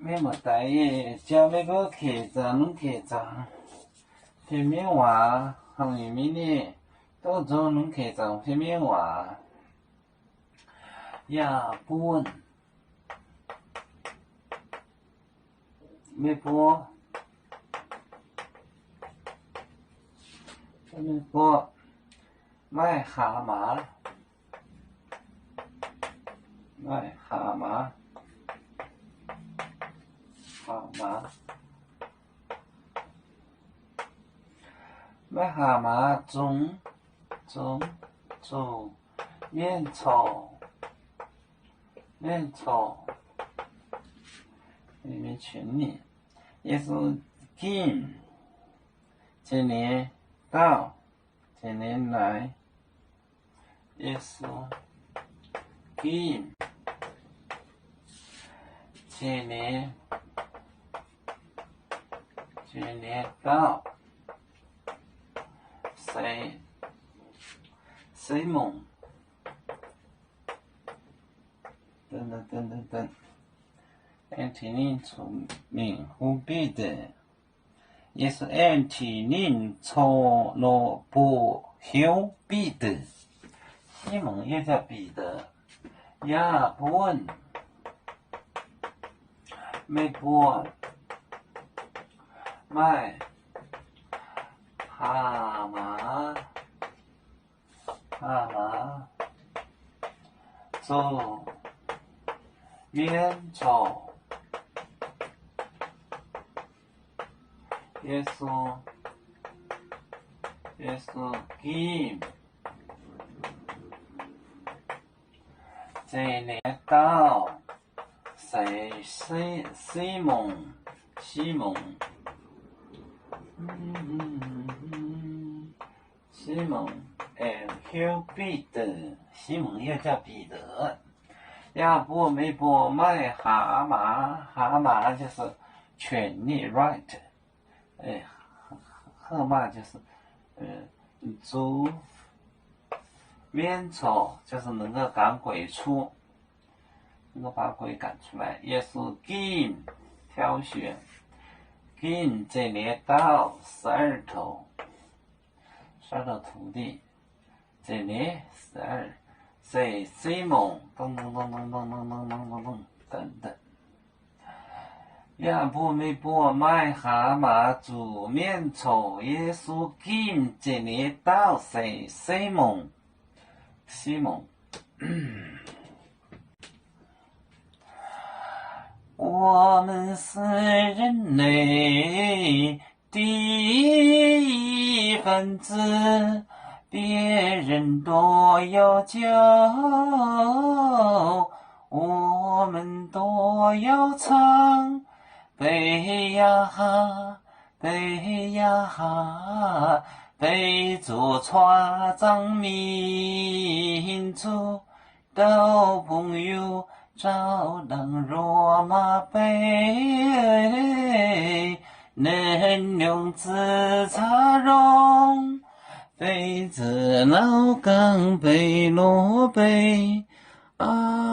咩么大嘢，叫那个客栈，前面话行里面呢，都做能客栈前面话，呀不没播，没播，卖蛤蟆，卖蛤蟆。卖蛤蟆种面草，里面群里也是进，今年到，今年来，也是进，今年到，谁猛？等。Antonin 出名忽必的，也是 Antonin 错罗不休彼得，西蒙也叫彼得，亚伯没波卖蛤蟆做面草。耶稣金，这年到西蒙，西蒙，Q 彼得，西蒙又叫彼得。亚伯没伯卖蛤蟆就是权利 right。河马就是猪，面草就是能够赶鬼出，能够把鬼赶出来。耶稣金挑选，金这年到12头徒弟，这年12，谁西蒙咚等等。亚伯没伯卖蛤蟆煮面草，耶稣金这年到谁西蒙，我们是人类的一份子，别人都要救，我们都要唱。背呀哈，背着船长民族的朋友，照当罗马杯，能用自插容，背着老钢背罗背啊。